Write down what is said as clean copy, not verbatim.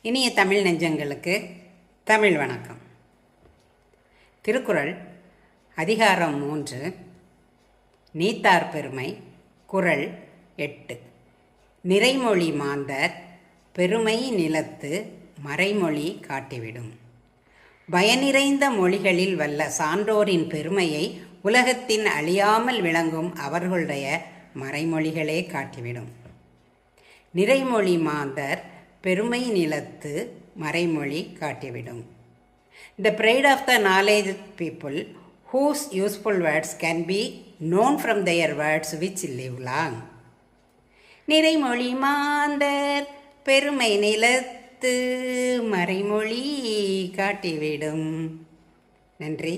இனிய தமிழ் நெஞ்சங்களுக்கு தமிழ் வணக்கம். திருக்குறள் அதிகாரம் 3 நீத்தார் பெருமை. குறள் 8. நிறைமொழி மாந்தர் பெருமை நிலத்து மறைமொழி காட்டிவிடும். பயனிறைந்த மொழிகளில் வல்ல சான்றோரின் பெருமையை உலகத்தின் அழியாமல் விளங்கும் அவர்களுடைய மறைமொழிகளே காட்டிவிடும். நிறைமொழி மாந்தர் பெருமை நிலத்து மறைமொழி காட்டிவிடும். The pride of the knowledge people whose useful words can be known from their words which live long. நிறைமொழி மாந்தர் பெருமை நிலத்து மறைமொழி காட்டிவிடும். நன்றி.